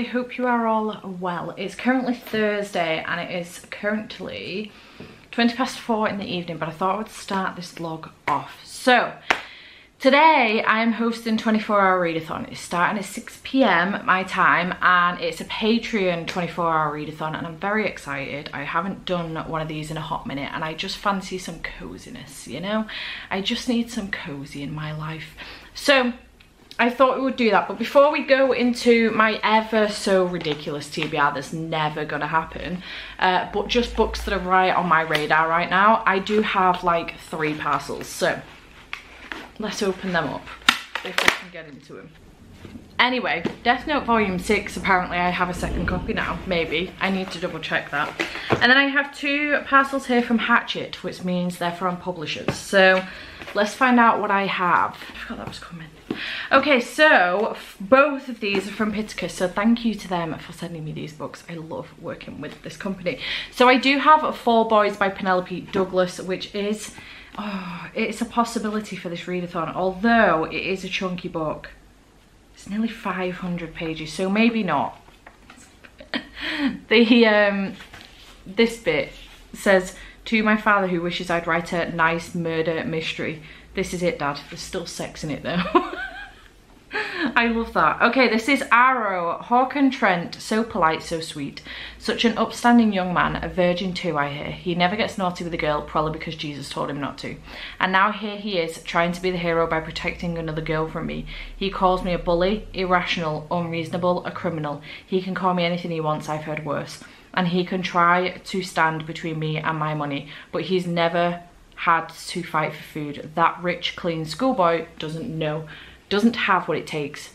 hope you are all well. It's currently Thursday and it is currently 4:20 in the evening, but I thought I would start this vlog off. So today I am hosting 24-hour readathon. It's starting at 6 p.m. my time and it's a Patreon 24-hour readathon and I'm very excited. I haven't done one of these in a hot minute and I just fancy some coziness, you know? I just need some cozy in my life. So I thought we would do that, but before we go into my ever so ridiculous TBR that's never gonna happen, but just books that are right on my radar right now, I do have like 3 parcels, so let's open them up if I can get into them. Anyway, Death Note Volume 6, apparently I have a second copy now, maybe. I need to double check that. And then I have 2 parcels here from Hatchet, which means they're from publishers. So let's find out what I have. I forgot that was coming. Okay, so both of these are from Pittacus, so thank you to them for sending me these books. I love working with this company. So I do have Fall Boys by Penelope Douglas, which is, it's a possibility for this readathon, although it is a chunky book. It's nearly 500 pages, so maybe not. This bit says, "To my father who wishes I'd write a nice murder mystery." This is it, Dad. There's still sex in it though. I love that. Okay, this is Arrow. Hawken Trent, so polite, so sweet. Such an upstanding young man, a virgin too, I hear. He never gets naughty with a girl, probably because Jesus told him not to. And now here he is, trying to be the hero by protecting another girl from me. He calls me a bully, irrational, unreasonable, a criminal. He can call me anything he wants, I've heard worse. And he can try to stand between me and my money, but he's never had to fight for food. That rich, clean schoolboy doesn't have what it takes.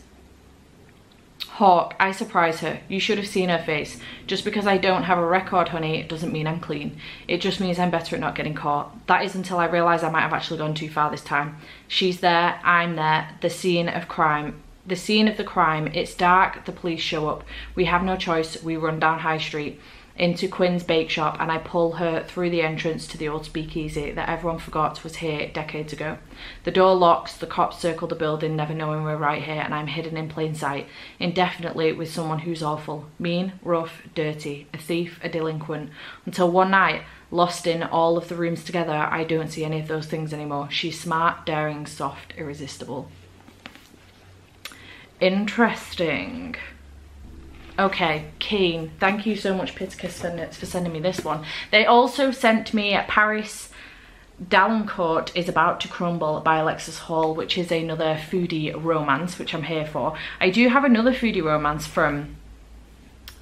Hawk, I surprise her. You should have seen her face. Just because I don't have a record, honey, it doesn't mean I'm clean. It just means I'm better at not getting caught. That is until I realise I might have actually gone too far this time. She's there, I'm there, the scene of crime. The scene of the crime. It's dark, the police show up. We have no choice, we run down High Street into Quinn's bake shop and I pull her through the entrance to the old speakeasy that everyone forgot was here decades ago. The door locks, the cops circle the building never knowing we're right here and I'm hidden in plain sight, indefinitely with someone who's awful, mean, rough, dirty, a thief, a delinquent, until one night, lost in all of the rooms together, I don't see any of those things anymore. She's smart, daring, soft, irresistible. Interesting. Okay, keen. Thank you so much, Pittacus, for sending me this one. They also sent me Paris Dalencourt is About to Crumble by Alexis Hall, which is another foodie romance, which I'm here for. I do have another foodie romance from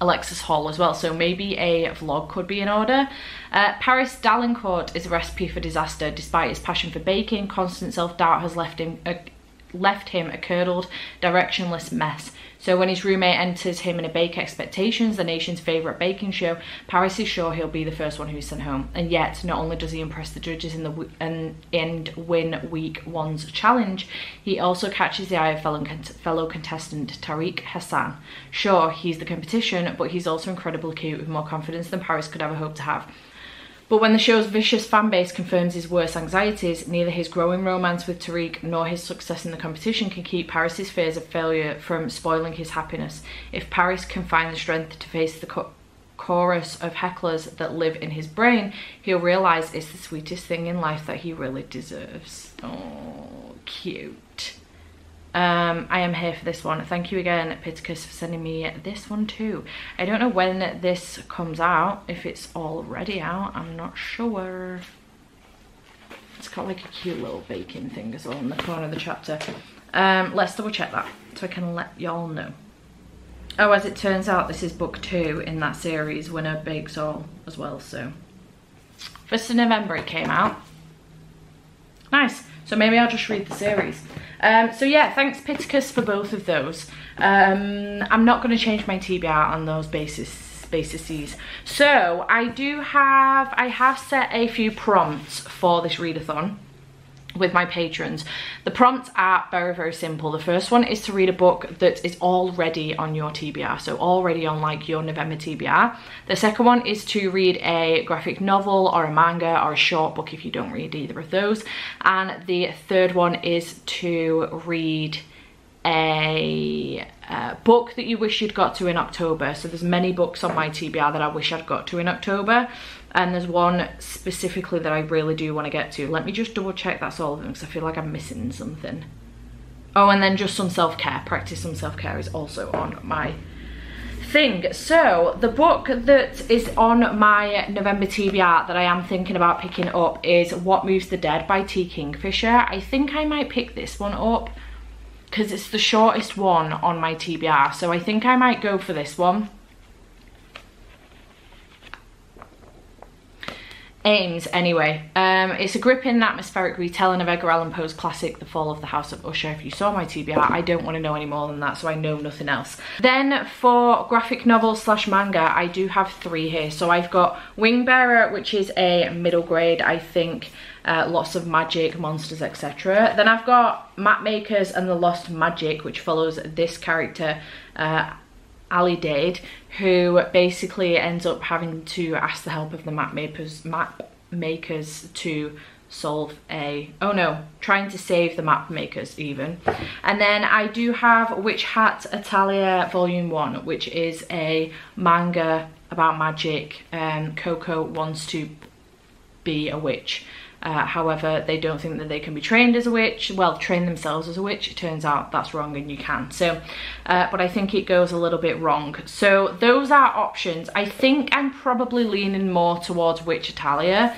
Alexis Hall as well, so maybe a vlog could be in order. Paris Dalencourt is a recipe for disaster. Despite his passion for baking, constant self-doubt has left him a curdled, directionless mess. So when his roommate enters him in a Bake Expectations, the nation's favourite baking show, Paris is sure he'll be the first one who's sent home. And yet, not only does he impress the judges in the and win week 1's challenge, he also catches the eye of fellow contestant Tariq Hassan. Sure, he's the competition, but he's also incredibly cute with more confidence than Paris could ever hope to have. But when the show's vicious fan base confirms his worst anxieties, neither his growing romance with Tariq nor his success in the competition can keep Paris's fears of failure from spoiling his happiness. If Paris can find the strength to face the chorus of hecklers that live in his brain, he'll realise it's the sweetest thing in life that he really deserves. Oh, cute. I am here for this one. Thank you again, Pittacus, for sending me this one too. I don't know when this comes out, if it's already out, I'm not sure. It's got like a cute little baking thing as well in the corner of the chapter. Let's double check that so I can let y'all know. Oh, as it turns out, this is book 2 in that series, Winner Bakes All, as well, so. 1st of November it came out. Nice. So maybe I'll just read the series. So yeah, thanks Pittacus for both of those. I'm not going to change my TBR on those bases. So I have set a few prompts for this readathon with my patrons. The prompts are very, very simple. The first one is to read a book that is already on your TBR, so already on like your November TBR. The second one is to read a graphic novel or a manga or a short book if you don't read either of those. And the third one is to read a book that you wish you'd got to in October. So there's many books on my TBR that I wish I'd got to in October, and there's one specifically that I really do want to get to. Let me just double check that's all of them, because I feel like I'm missing something. Oh, and then just some self-care. Practice some self-care is also on my thing. So the book that is on my November TBR that I am thinking about picking up is What Moves the Dead by T. Kingfisher. I think I might pick this one up because it's the shortest one on my TBR, so I think I might go for this one. Aims, anyway. It's a gripping and atmospheric retelling of Edgar Allan Poe's classic The Fall of the House of Usher. If you saw my TBR, I don't want to know any more than that, so I know nothing else. Then for graphic novels / manga, I do have 3 here. So I've got Wingbearer, which is a middle grade, I think. Lots of magic, monsters, etc. Then I've got Mapmakers and the Lost Magic, which follows this character, Ali Dade, who basically ends up having to ask the help of the map makers to solve trying to save the map makers even. And then I do have Witch Hat Italia Volume 1, which is a manga about magic. Coco wants to be a witch. However, they don't think that they can be trained as a witch. Well, train themselves as a witch. It turns out that's wrong and you can. So, but I think it goes a little bit wrong. So those are options. I think I'm probably leaning more towards Witch Italia.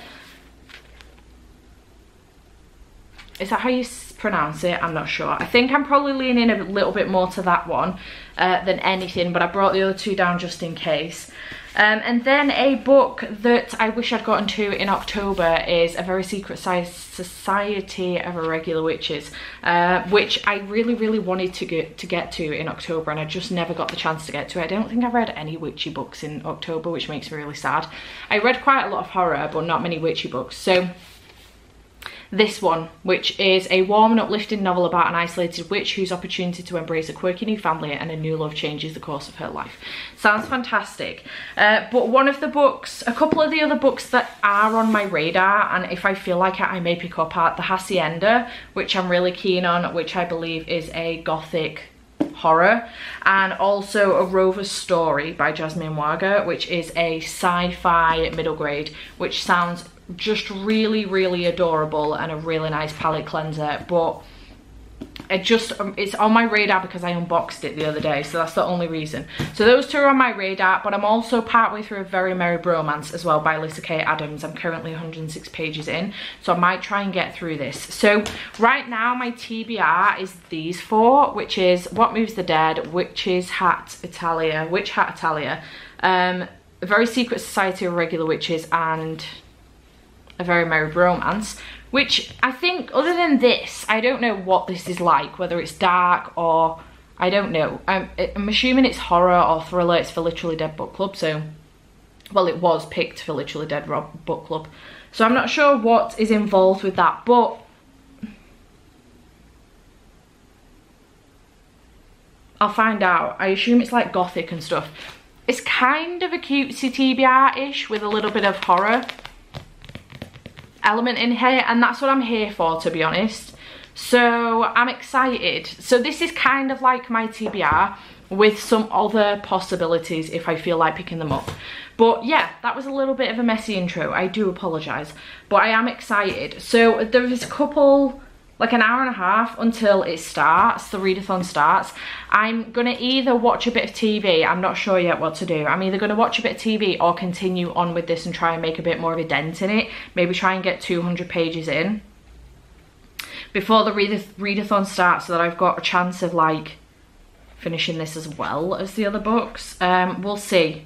Is that how you pronounce it? I'm not sure. I think I'm probably leaning a little bit more to that one than anything, but I brought the other 2 down just in case. And then a book that I wish I'd gotten to in October is A Very Secret Society of Irregular Witches, which I really wanted to get to in October, and I just never got the chance to get to it. I don't think I've read any witchy books in October, which makes me really sad. I read quite a lot of horror, but not many witchy books. So this one, which is a warm and uplifting novel about an isolated witch whose opportunity to embrace a quirky new family and a new love changes the course of her life. Sounds fantastic. But one of the books, a couple of the other books that are on my radar, and if I feel like it, I may pick up, are The Hacienda, which I'm really keen on, which I believe is a gothic horror, and also A Rover's Story by Jasmine Waga, which is a sci-fi middle grade, which sounds just really adorable and a really nice palette cleanser. But it's on my radar because I unboxed it the other day, so that's the only reason. So those 2 are on my radar, but I'm also partway through A Very Merry Bromance as well by Alyssa K. Adams. I'm currently 106 pages in, so I might try and get through this. So right now my TBR is these 4, which is What Moves the Dead, Witch Hat Italia, A Very Secret Society of Irregular Witches, and A Very Merry Bromance, which I think, other than this, I don't know what this is like, whether it's dark or, I don't know. I'm assuming it's horror or thriller. It's for Literally Dead Book Club, so, well, it was picked for Literally Dead Book Club. So I'm not sure what is involved with that, but I'll find out. I assume it's like gothic and stuff. It's kind of a cutesy TBR-ish with a little bit of horror element in here, and that's what I'm here for, to be honest. So I'm excited. So this is kind of like my TBR with some other possibilities if I feel like picking them up. But yeah, that was a little bit of a messy intro. I do apologise, but I am excited. So there is a couple, like an hour and a half until it starts, the readathon starts. I'm gonna either watch a bit of TV, I'm not sure yet what to do. I'm either gonna watch a bit of TV or continue on with this and try and make a bit more of a dent in it. Maybe try and get 200 pages in before the readathon starts, so that I've got a chance of like finishing this as well as the other books. We'll see,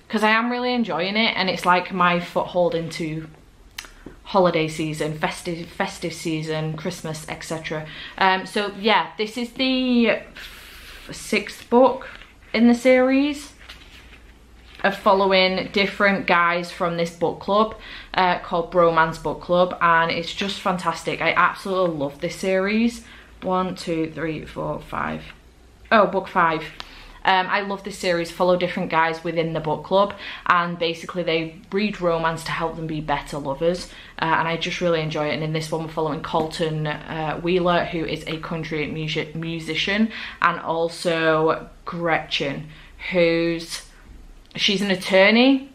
because I am really enjoying it, and it's like my foothold into holiday season, festive season, Christmas, etc. So yeah, this is the 6th book in the series of following different guys from this book club called Bromance Book Club, and it's just fantastic. I absolutely love this series. 1, 2, 3, 4, 5. Oh, book 5. I love this series. Follow different guys within the book club, and basically they read romance to help them be better lovers, and I just really enjoy it. And in this one we're following Colton Wheeler, who is a country musician, and also Gretchen, she's an attorney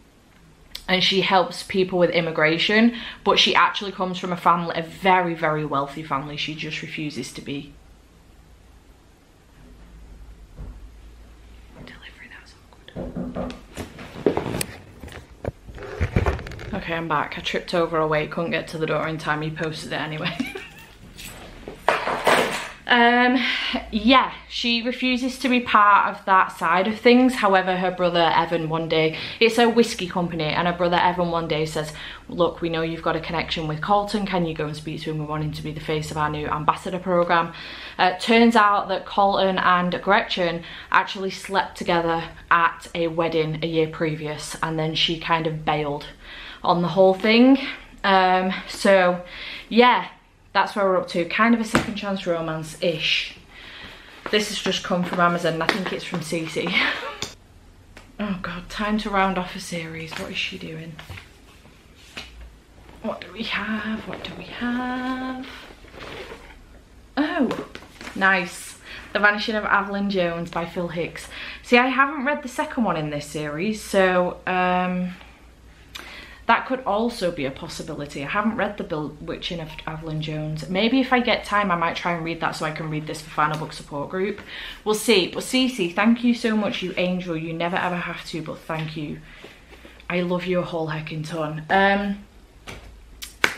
and she helps people with immigration, but she actually comes from a very, very wealthy family. She just refuses to be. Delivery, that's awkward. Okay, I'm back. I tripped over a weight, couldn't get to the door in time. He posted it anyway. Yeah, she refuses to be part of that side of things. However, her brother Evan one day, it's a whiskey company, and her brother Evan one day says, look, we know you've got a connection with Colton, can you go and speak to him? We want him to be the face of our new ambassador program. Turns out that Colton and Gretchen actually slept together at a wedding a year previous, and then she kind of bailed on the whole thing. So yeah, that's where we're up to. Kind of a second chance romance-ish. This has just come from Amazon, and I think it's from Cece. Oh god, time to round off a series. What is she doing? What do we have? What do we have? Oh, nice. The Vanishing of Evelyn Jones by Phil Hicks. See, I haven't read the second one in this series, so that could also be a possibility. I haven't read The Bewitching of Evelyn Jones. Maybe if I get time, I might try and read that so I can read this for Final Book Support Group. We'll see. But Cece, thank you so much, you angel. You never ever have to, but thank you. I love you a whole heckin' ton.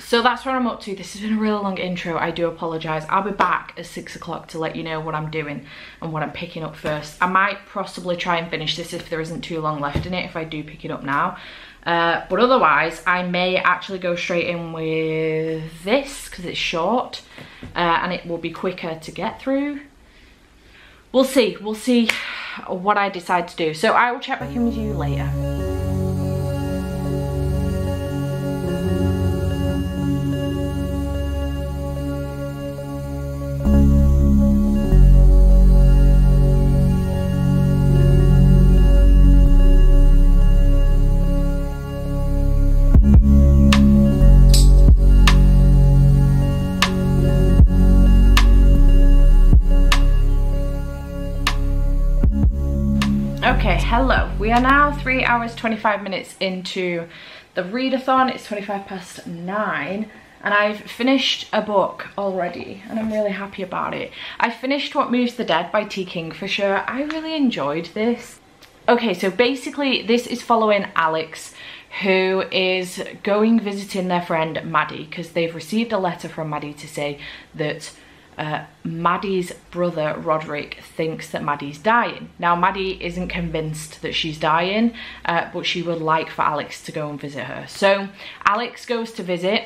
So that's where I'm up to. This has been a really long intro. I do apologise. I'll be back at 6 o'clock to let you know what I'm doing and what I'm picking up first. I might possibly try and finish this if there isn't too long left in it, if I do pick it up now. But otherwise, I may actually go straight in with this because it's short and it will be quicker to get through. We'll see what I decide to do. So I will check back in with you later. Okay, hello. We are now 3 hours 25 minutes into the readathon. It's 9:25, and I've finished a book already, and I'm really happy about it. I finished What Moves the Dead by T. Kingfisher. I really enjoyed this. Okay, so basically this is following Alex, who is going visiting their friend Maddie, because they've received a letter from Maddie to say that Maddie's brother Roderick thinks that Maddie's dying. Now Maddie isn't convinced that she's dying, but she would like for Alex to go and visit her. So Alex goes to visit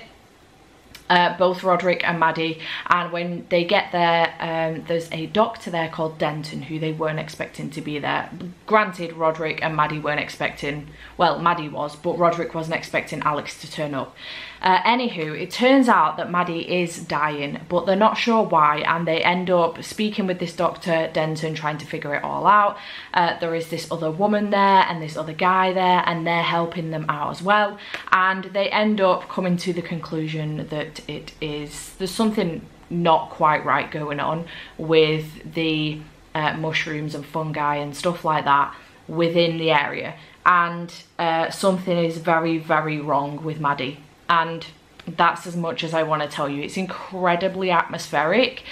both Roderick and Maddie, and when they get there, there's a doctor there called Denton who they weren't expecting to be there. Granted, Roderick and Maddie weren't expecting, well, Maddie was, but Roderick wasn't expecting Alex to turn up. Anywho, it turns out that Maddie is dying, but they're not sure why, and they end up speaking with this doctor Denton, trying to figure it all out. There is this other woman there and this other guy there, and they're helping them out as well, and they end up coming to the conclusion that there's something not quite right going on with the mushrooms and fungi and stuff like that within the area, and something is very, very wrong with Maddie. And that's as much as I want to tell you. It's incredibly atmospheric,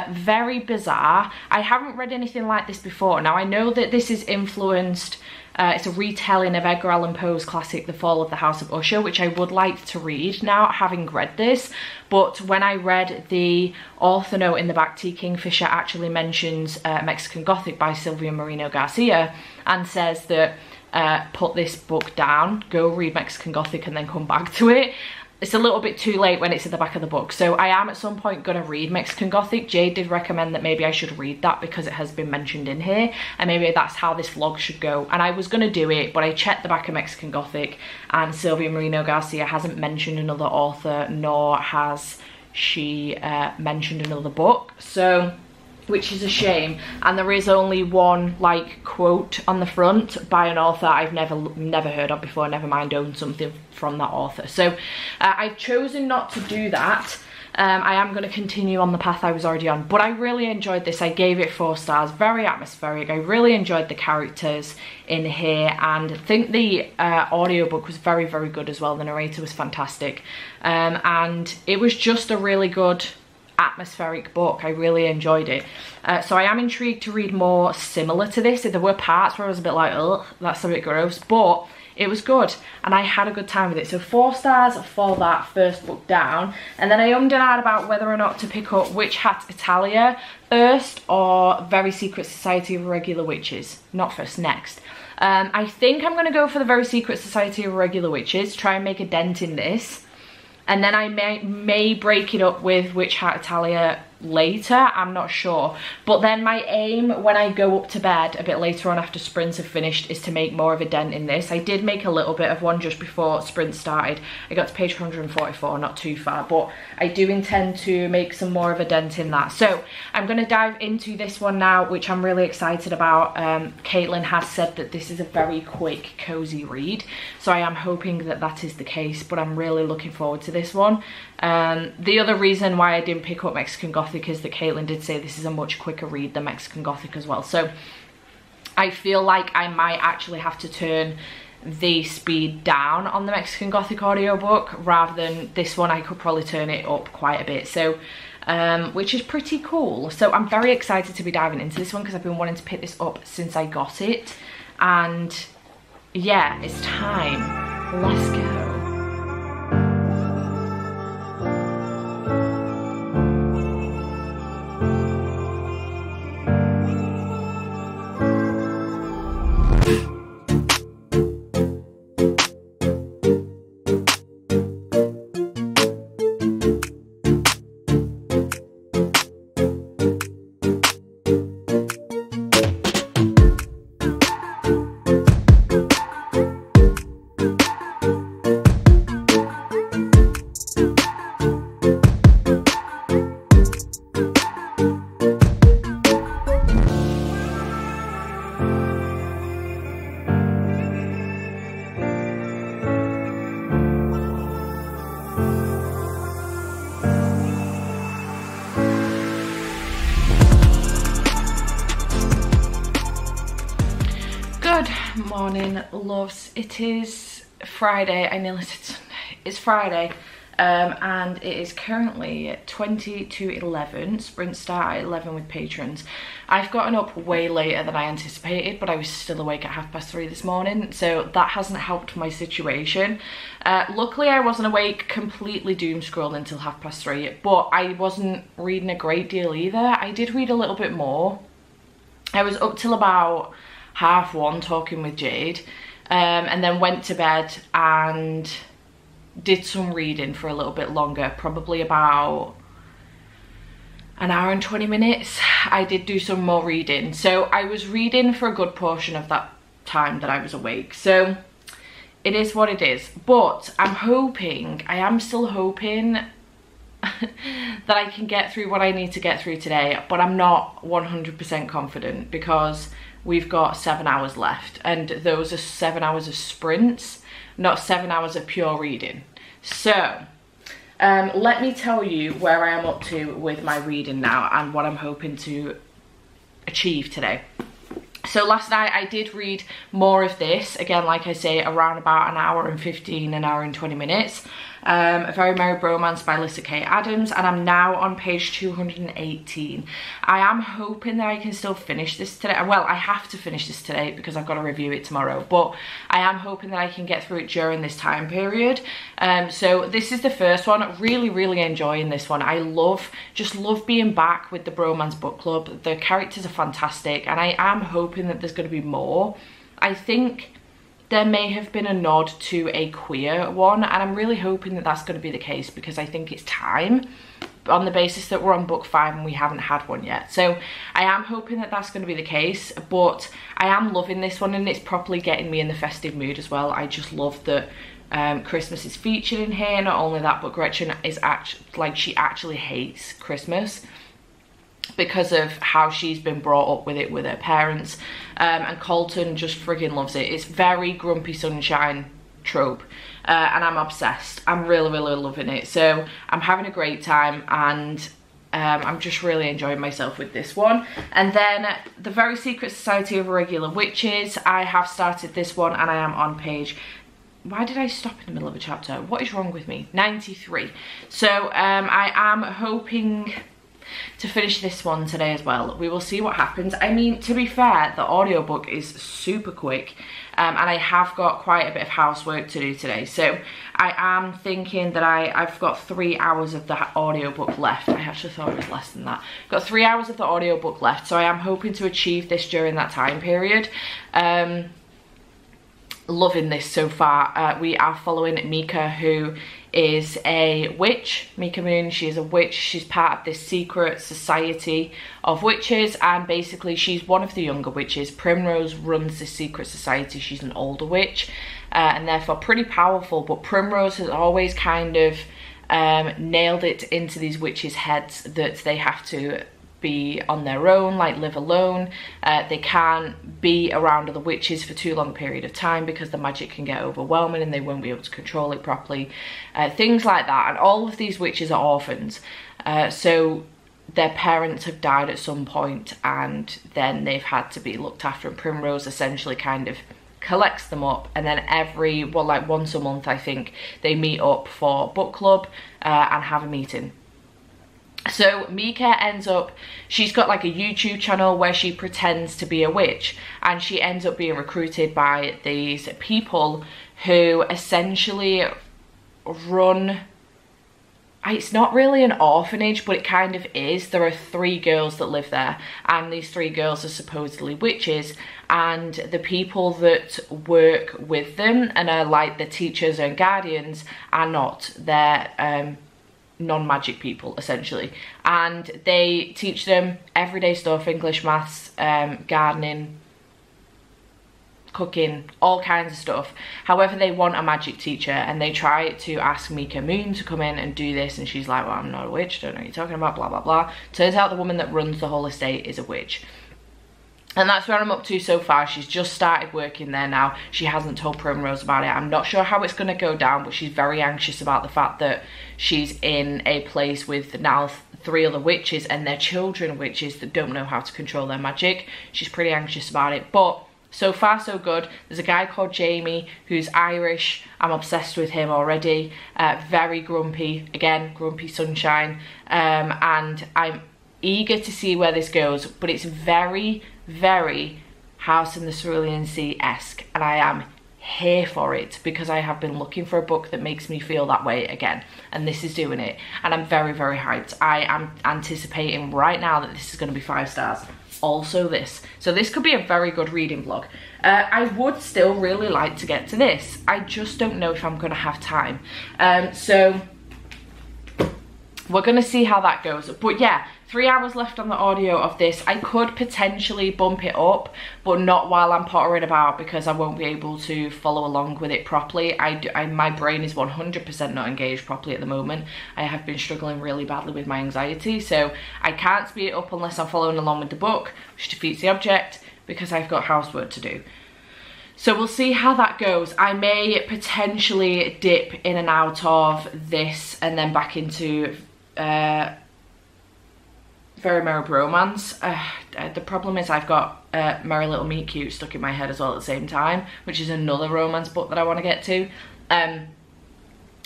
very bizarre. I haven't read anything like this before. Now I know that this is influenced, it's a retelling of Edgar Allan Poe's classic The Fall of the House of Usher, which I would like to read now, having read this. But when I read the author note in the back, T. Kingfisher actually mentions Mexican Gothic by Silvia Moreno Garcia, and says that put this book down, go read Mexican Gothic and then come back to it. It's a little bit too late when it's at the back of the book. So I am at some point going to read Mexican Gothic. Jade did recommend that maybe I should read that because it has been mentioned in here, and maybe that's how this vlog should go. And I was going to do it, but I checked the back of Mexican Gothic, and Silvia Moreno Garcia hasn't mentioned another author, nor has she mentioned another book. So which is a shame. And there is only one like quote on the front by an author I've never heard of before, never mind own something from that author. So I've chosen not to do that. I am going to continue on the path I was already on, but I really enjoyed this. I gave it 4 stars, very atmospheric. I really enjoyed the characters in here, and I think the audiobook was very, very good as well. The narrator was fantastic, and it was just a really good atmospheric book. I really enjoyed it. So I am intrigued to read more similar to this. There were parts where I was a bit like, oh, that's a bit gross, but it was good and I had a good time with it. So 4 stars for that first book down. And then I ummed and ahed about whether or not to pick up Witch Hat Italia first or Very Secret Society of Irregular Witches. Not first, next. I think I'm going to go for the Very Secret Society of Irregular Witches, try and make a dent in this. And then I may break it up with Witch Hat Italia later, I'm not sure. But then my aim when I go up to bed a bit later on after sprints have finished is to make more of a dent in this. I did make a little bit of one just before sprint started. I got to page 144, not too far, but I do intend to make some more of a dent in that. So I'm going to dive into this one now, which I'm really excited about. Caitlin has said that this is a very quick, cozy read, so I am hoping that that is the case, but I'm really looking forward to this one. The other reason why I didn't pick up Mexican Gothic is that Caitlin did say this is a much quicker read than Mexican Gothic as well. So I feel like I might actually have to turn the speed down on the Mexican Gothic audiobook rather than this one. I could probably turn it up quite a bit. So which is pretty cool. So I'm very excited to be diving into this one because I've been wanting to pick this up since I got it. And yeah, it's time. Let's go. Morning, loves. It is Friday. I nearly said Sunday. It's Friday, and it is currently 20 to 11. Sprint start at 11 with patrons. I've gotten up way later than I anticipated, but I was still awake at 3:30 this morning, so that hasn't helped my situation. Luckily, I wasn't awake completely doom scrolling until 3:30, but I wasn't reading a great deal either. I did read a little bit more. I was up till about 1:30 talking with Jade, and then went to bed and did some reading for a little bit longer, probably about an hour and 20 minutes. I did do some more reading, so I was reading for a good portion of that time that I was awake. So it is what it is, but I am still hoping that I can get through what I need to get through today, but I'm not 100% confident because we've got 7 hours left, and those are 7 hours of sprints, not 7 hours of pure reading. So let me tell you where I am up to with my reading now and what I'm hoping to achieve today. So last night I did read more of this, again, like I say, around about an hour and 15, an hour and 20 minutes. A Very Merry Bromance by Lyssa Kay Adams, and I'm now on page 218. I am hoping that I can still finish this today. Well, I have to finish this today because I've got to review it tomorrow, but I am hoping that I can get through it during this time period. So this is the first one. Really enjoying this one. I just love being back with the Bromance Book Club. The characters are fantastic, and I am hoping that there's going to be more. I think there may have been a nod to a queer one, and I'm really hoping that that's going to be the case because I think it's time, on the basis that we're on book 5 and we haven't had one yet. So I am hoping that that's going to be the case, but I am loving this one, and it's properly getting me in the festive mood as well. I just love that Christmas is featured in here. Not only that, but Gretchen is actually, like, she actually hates Christmas. because of how she's been brought up with it with her parents. And Colton just friggin' loves it. It's very Grumpy Sunshine trope, and I'm obsessed. I'm really loving it. So I'm having a great time, and I'm just really enjoying myself with this one. And then The Very Secret Society of Irregular Witches, I have started this one, and I am on page, why did I stop in the middle of a chapter? What is wrong with me? 93. So I am hoping to finish this one today as well. We will see what happens. I mean, to be fair, the audiobook is super quick, and I have got quite a bit of housework to do today. So I am thinking that I've got 3 hours of the audiobook left. I actually thought it was less than that. Got 3 hours of the audiobook left, so I am hoping to achieve this during that time period. Loving this so far. We are following Mika, who is a witch. Mika Moon, she is a witch. She's part of this secret society of witches, and basically she's one of the younger witches. Primrose runs this secret society. She's an older witch, and therefore pretty powerful, but Primrose has always kind of nailed it into these witches' heads that they have to be on their own, like live alone. They can't be around other witches for too long a period of time because the magic can get overwhelming and they won't be able to control it properly. Things like that. And all of these witches are orphans. So their parents have died at some point, and then they've had to be looked after, and Primrose essentially kind of collects them up, and then like once a month I think, they meet up for book club and have a meeting. So Mika ends up, she's got like a YouTube channel where she pretends to be a witch, and she ends up being recruited by these people who essentially run, it's not really an orphanage, but it kind of is. There are 3 girls that live there, and these 3 girls are supposedly witches, and the people that work with them and are like the teachers and guardians are not. They're non-magic people essentially, and they teach them everyday stuff: English, maths, gardening, cooking, all kinds of stuff. However, they want a magic teacher, and they try to ask Mika Moon to come in and do this, and she's like, well, I'm not a witch, don't know what you're talking about, blah blah blah. Turns out the woman that runs the whole estate is a witch. And that's where I'm up to so far. She's just started working there now. She hasn't told Primrose about it. I'm not sure how it's going to go down, but she's very anxious about the fact that she's in a place with now 3 other witches, and their children witches that don't know how to control their magic. She's pretty anxious about it, but so far so good. There's a guy called Jamie who's Irish. I'm obsessed with him already. Very grumpy, again, Grumpy Sunshine, and I'm eager to see where this goes, but it's very House in the Cerulean Sea-esque, and I am here for it because I have been looking for a book that makes me feel that way again, and this is doing it, and I'm very hyped. I am anticipating right now that this is going to be 5 stars. Also this, so this could be a very good reading vlog. I would still really like to get to this. I just don't know if I'm going to have time, so we're going to see how that goes. But yeah, 3 hours left on the audio of this. I could potentially bump it up, but not while I'm pottering about, because I won't be able to follow along with it properly. My brain is 100% not engaged properly at the moment. I have been struggling really badly with my anxiety, so I can't speed it up unless I'm following along with the book, which defeats the object because I've got housework to do. So we'll see how that goes. I may potentially dip in and out of this and then back into Very Merry Bromance. The problem is I've got Merry Little Meet Cute stuck in my head as well at the same time, which is another romance book that I want to get to. And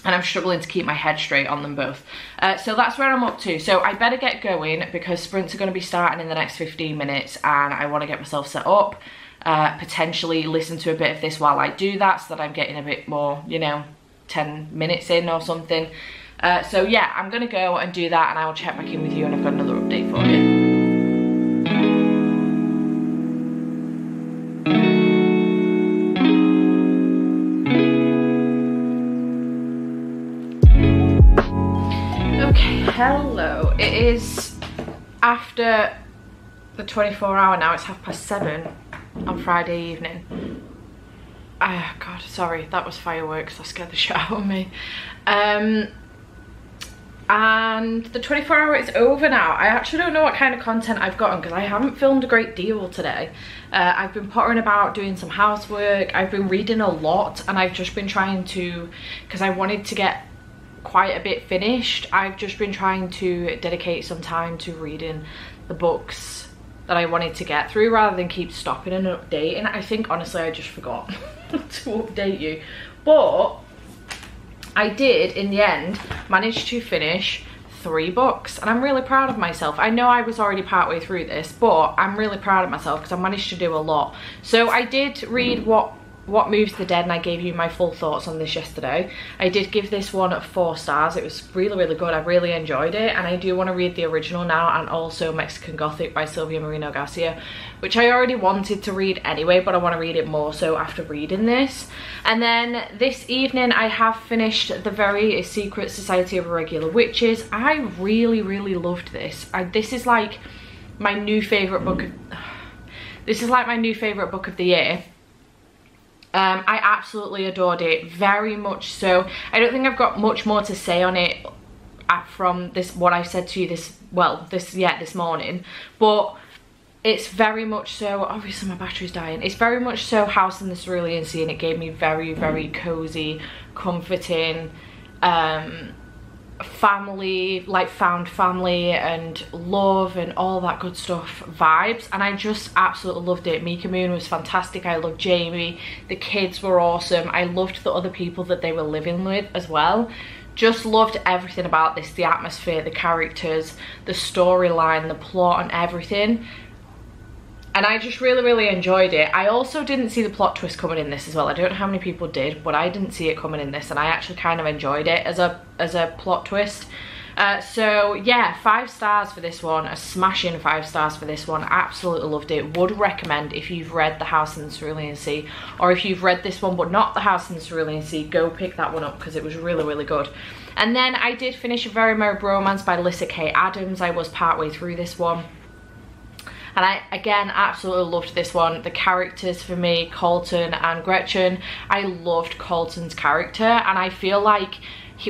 I'm struggling to keep my head straight on them both. So that's where I'm up to. So I better get going because sprints are going to be starting in the next 15 minutes, and I want to get myself set up. Potentially listen to a bit of this while I do that, so that I'm getting a bit more, you know, 10 minutes in or something. So yeah, I'm gonna go and do that, and I will check back in with you, and I've got another update for you. Okay, hello. It is after the 24-hour now. It's 7:30 on Friday evening. God, sorry, that was fireworks. That scared the shit out of me. And the 24-hour is over now. I actually don't know what kind of content I've gotten because I haven't filmed a great deal today. I've been pottering about doing some housework. I've been reading a lot, and I've just been trying to, because I wanted to get quite a bit finished, I've just been trying to dedicate some time to reading the books that I wanted to get through rather than keep stopping and updating. I think honestly I just forgot to update you, but I did in the end manage to finish 3 books, and I'm really proud of myself. I know I was already partway through this, but I'm really proud of myself because I managed to do a lot. So I did read What Moves the Dead, and I gave you my full thoughts on this yesterday. I did give this one 4 stars. It was really, really good. I really enjoyed it, and I do want to read the original now, and also Mexican Gothic by Silvia Moreno Garcia, which I already wanted to read anyway, but I want to read it more so after reading this. And then this evening I have finished The Very Secret Society of Irregular Witches. I really, really loved this. This is like my new favourite book. This is like my new favourite book of the year. I absolutely adored it, very much so. I don't think I've got much more to say on it from this, what I said to you this morning, but it's very much so, obviously my battery's dying, it's very much so House in the Cerulean Sea, and it gave me very, very cozy, comforting, family, like found family and love and all that good stuff vibes, and I just absolutely loved it. Mika Moon was fantastic. I loved Jamie, the kids were awesome. I loved the other people that they were living with as well. Just loved everything about this, the atmosphere, the characters, the storyline, the plot and everything. And I just really, really enjoyed it. I also didn't see the plot twist coming in this as well. I don't know how many people did, but I didn't see it coming in this, and I actually kind of enjoyed it as a plot twist. So yeah, 5 stars for this one, a smashing 5 stars for this one. Absolutely loved it. Would recommend if you've read The House in the Cerulean Sea, or if you've read this one but not The House in the Cerulean Sea, go pick that one up because it was really, really good. And then I did finish A Very Merry Bromance by Lyssa Kay Adams. I was partway through this one. And I, again, absolutely loved this one. The characters for me, Colton and Gretchen, I loved Colton's character, and I feel like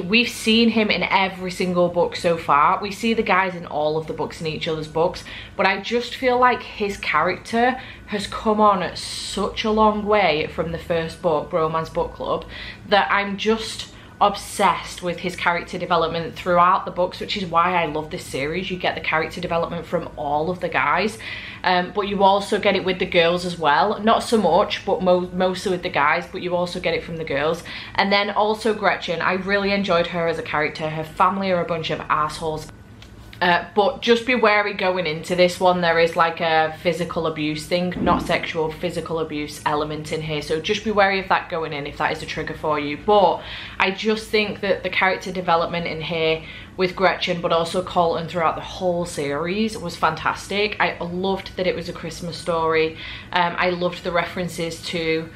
we've seen him in every single book so far. We see the guys in all of the books, in each other's books, but I just feel like his character has come on such a long way from the first book, Bromance Book Club, that I'm just obsessed with his character development throughout the books, which is why I love this series. You get the character development from all of the guys, but you also get it with the girls as well. Not so much, but mostly with the guys, but you also get it from the girls. And then also Gretchen, I really enjoyed her as a character. Her family are a bunch of assholes. But just be wary going into this one. There is like a physical abuse thing, not sexual, physical abuse element in here, so just be wary of that going in if that is a trigger for you. But I just think that the character development in here with Gretchen, but also Colton throughout the whole series, was fantastic. I loved that it was a Christmas story. I loved the references to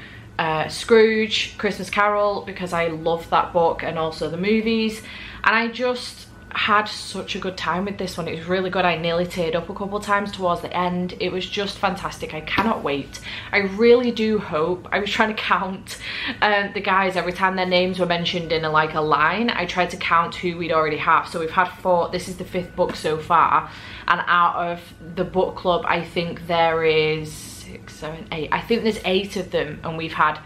Scrooge, Christmas Carol, because I love that book, and also the movies, and I just had such a good time with this one. It was really good. I nearly teared up a couple times towards the end. It was just fantastic. I cannot wait. I really do hope, I was trying to count the guys every time their names were mentioned in a line. I tried to count who we'd already have. So we've had 4, this is the 5th book so far, and out of the book club I think there is 6, 7, 8, I think there's 8 of them, and we've had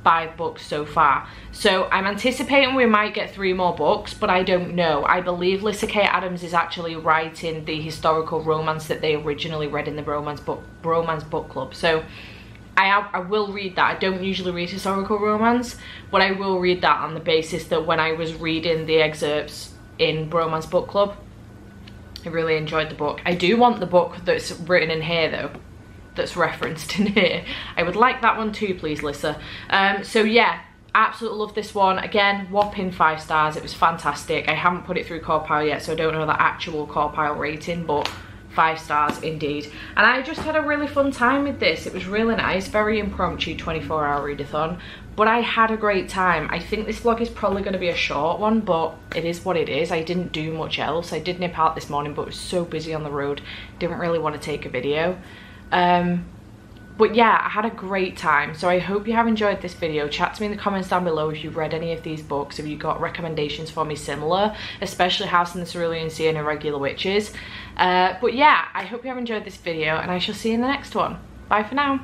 5 books so far. So I'm anticipating we might get 3 more books, but I don't know. I believe Lyssa Kay Adams is actually writing the historical romance that they originally read in the Bromance Book Club. So I will read that. I don't usually read historical romance, but I will read that on the basis that when I was reading the excerpts in Bromance Book Club, I really enjoyed the book. I do want the book that's written in here though, that's referenced in here. I would like that one too, please, Lyssa. So yeah, absolutely love this one. Again, whopping 5 stars. It was fantastic. I haven't put it through Core Pile yet, so I don't know the actual Core Pile rating, but 5 stars indeed. And I just had a really fun time with this. It was really nice, very impromptu 24-hour readathon, but I had a great time. I think this vlog is probably going to be a short one, but it is what it is. I didn't do much else. I did nip out this morning, but was so busy on the road, didn't really want to take a video. But yeah, I had a great time. So I hope you have enjoyed this video. Chat to me in the comments down below if you've read any of these books, if you've got recommendations for me similar, especially House in the Cerulean Sea and Irregular Witches. But yeah, I hope you have enjoyed this video, and I shall see you in the next one. Bye for now.